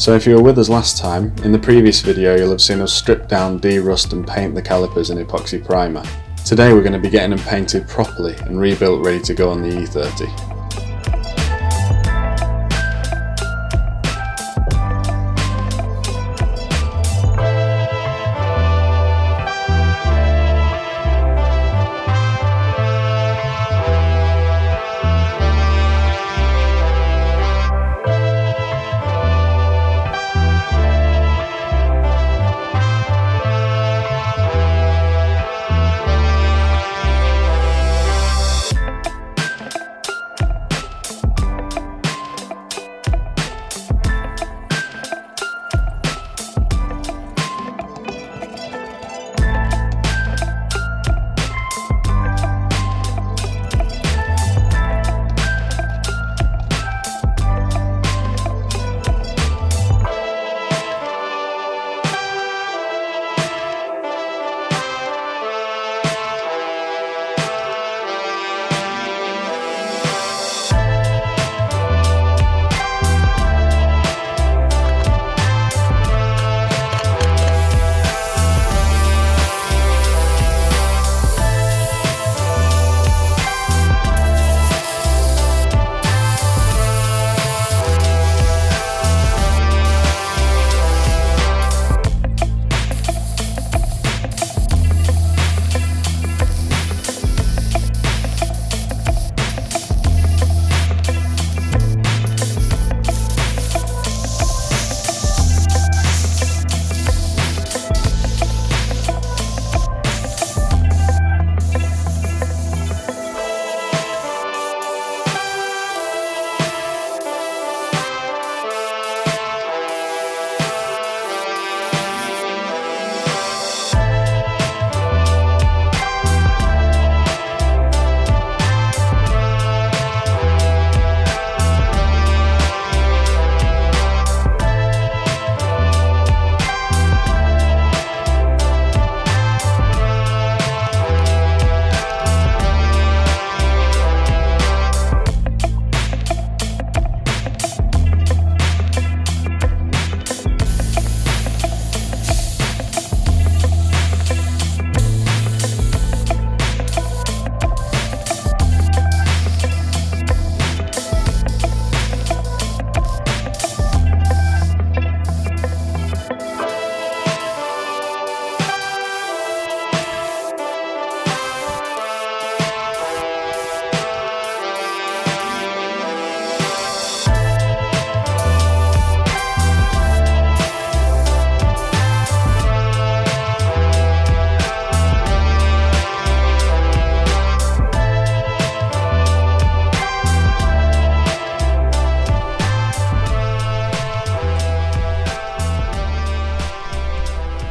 So if you were with us last time, in the previous video you'll have seen us strip down, de-rust and paint the calipers in epoxy primer. Today we're going to be getting them painted properly and rebuilt ready to go on the E30.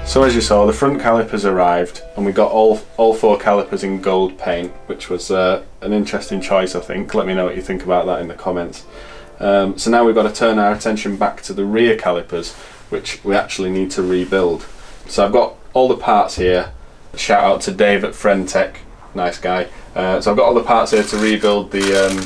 So as you saw, the front calipers arrived and we got all four calipers in gold paint, which was an interesting choice, I think. Let me know what you think about that in the comments. So now we've got to turn our attention back to the rear calipers, which we actually need to rebuild. So I've got all the parts here. Shout out to Dave at Friendtech, nice guy. So I've got all the parts here to rebuild the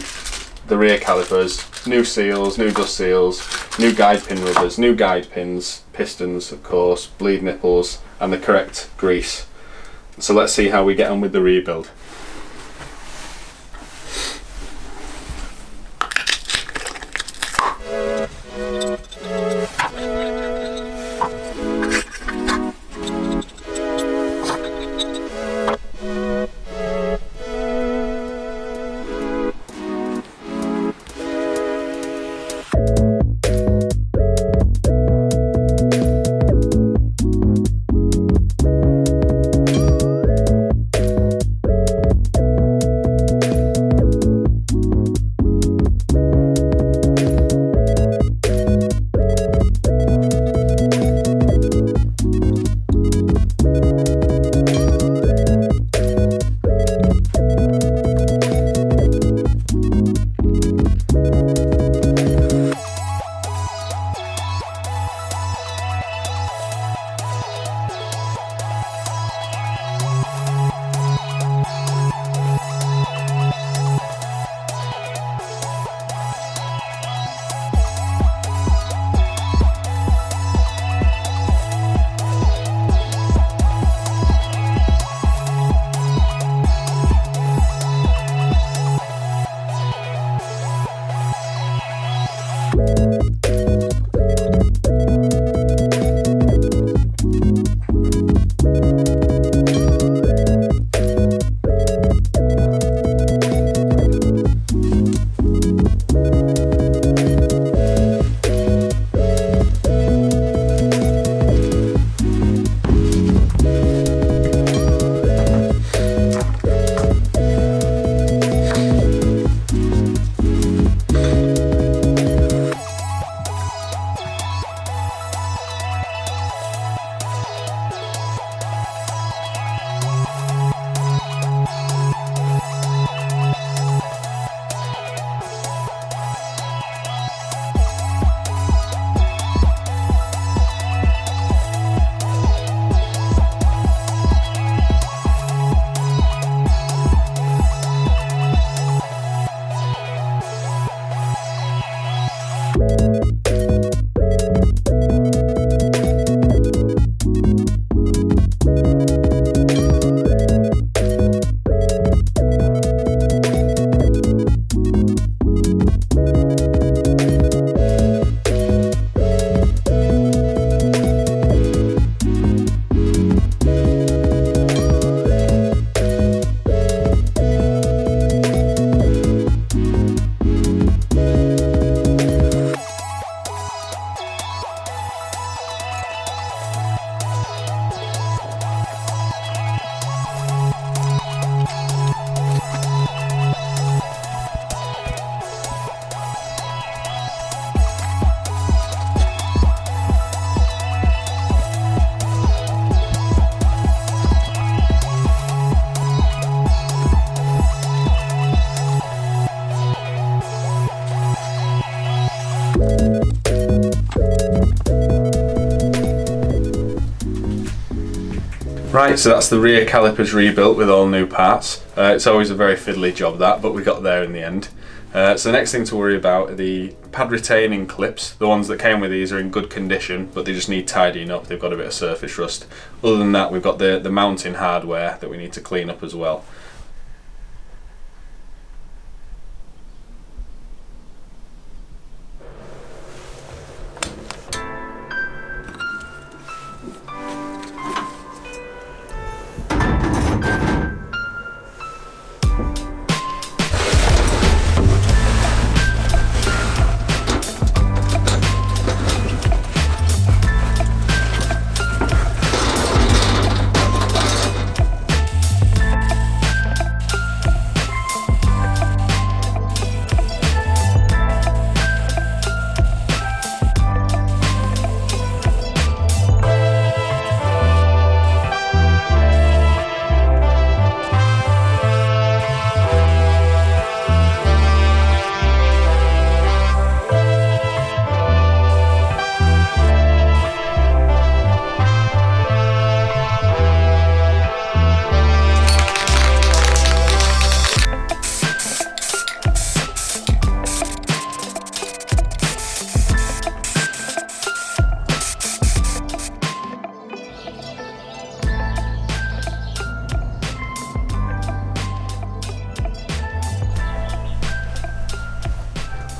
rear calipers. New seals, new dust seals, new guide pin rubbers, new guide pins, pistons of course, bleed nipples and the correct grease. So let's see how we get on with the rebuild. Right, so that's the rear calipers rebuilt with all new parts. It's always a very fiddly job that, but we got there in the end. So the next thing to worry about are the pad retaining clips. The ones that came with these are in good condition, but they just need tidying up. They've got a bit of surface rust. Other than that, we've got the mounting hardware that we need to clean up as well.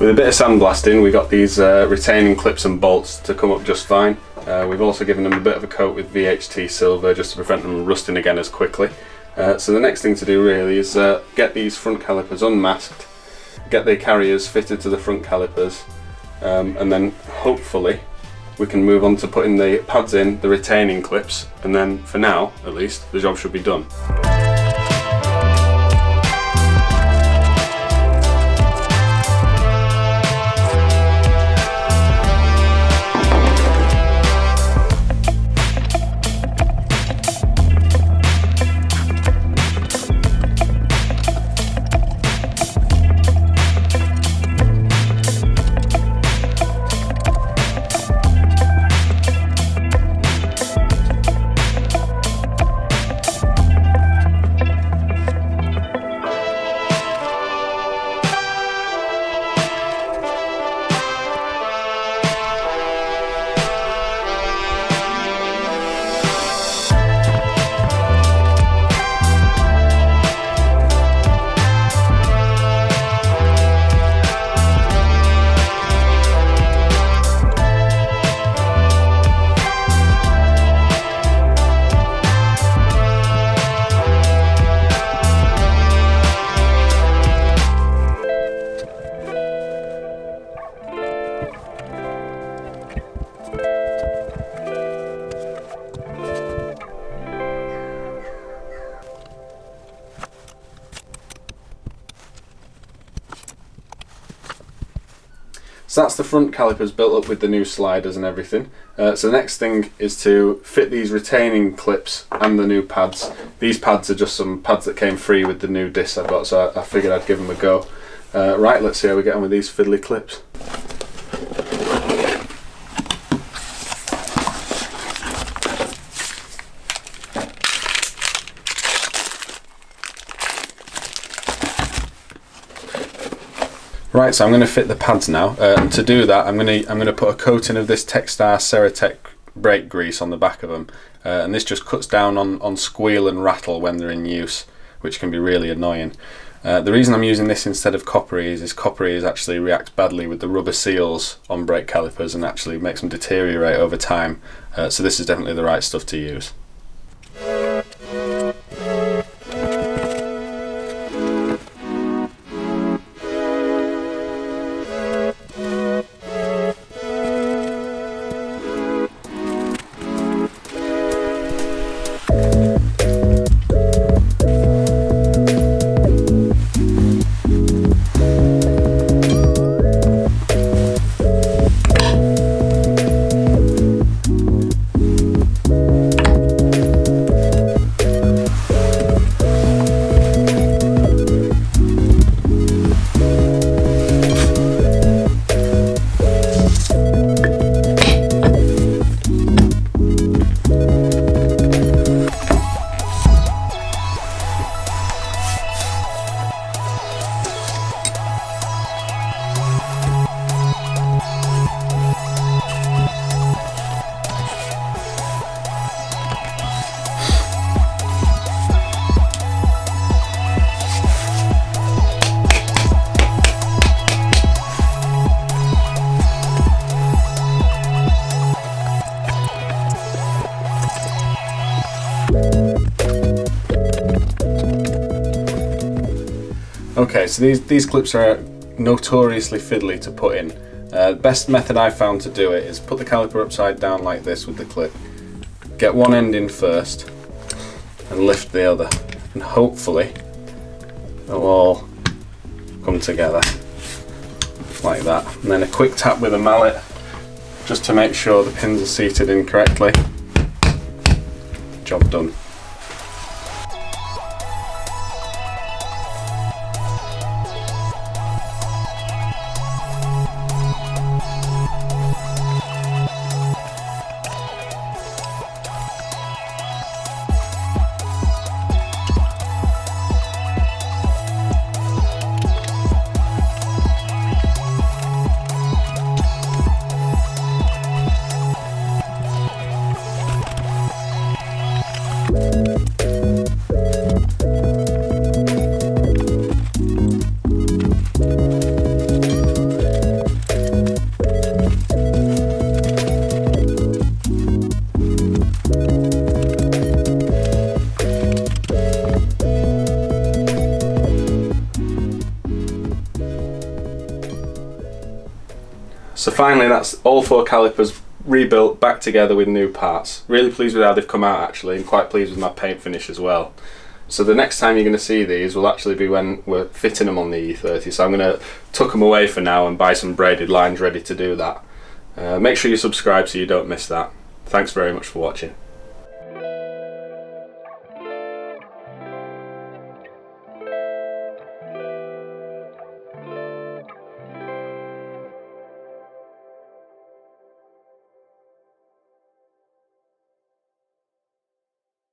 With a bit of sandblasting, we got these retaining clips and bolts to come up just fine. We've also given them a bit of a coat with VHT silver just to prevent them rusting again as quickly. So the next thing to do really is get these front calipers unmasked, get the carriers fitted to the front calipers, and then hopefully we can move on to putting the pads in, the retaining clips, and then for now at least the job should be done. So that's the front calipers built up with the new sliders and everything. So the next thing is to fit these retaining clips and the new pads. These pads are just some pads that came free with the new discs I've got, so I figured I'd give them a go. Right, let's see how we get on with these fiddly clips. Right, so I'm going to fit the pads now, and to do that I'm going to put a coating of this Texstar Ceratec brake grease on the back of them, and this just cuts down on squeal and rattle when they're in use, which can be really annoying. The reason I'm using this instead of copperies is copperies actually reacts badly with the rubber seals on brake calipers and actually makes them deteriorate over time, so this is definitely the right stuff to use. Okay, so these clips are notoriously fiddly to put in. The best method I've found to do it is put the caliper upside down like this with the clip, get one end in first and lift the other, and hopefully it'll all come together like that. And then a quick tap with a mallet just to make sure the pins are seated in correctly. Job done. So finally, that's all 4 calipers rebuilt back together with new parts. Really pleased with how they've come out actually, and quite pleased with my paint finish as well. So the next time you're going to see these will actually be when we're fitting them on the E30. So I'm going to tuck them away for now and buy some braided lines ready to do that. Make sure you subscribe so you don't miss that. Thanks very much for watching.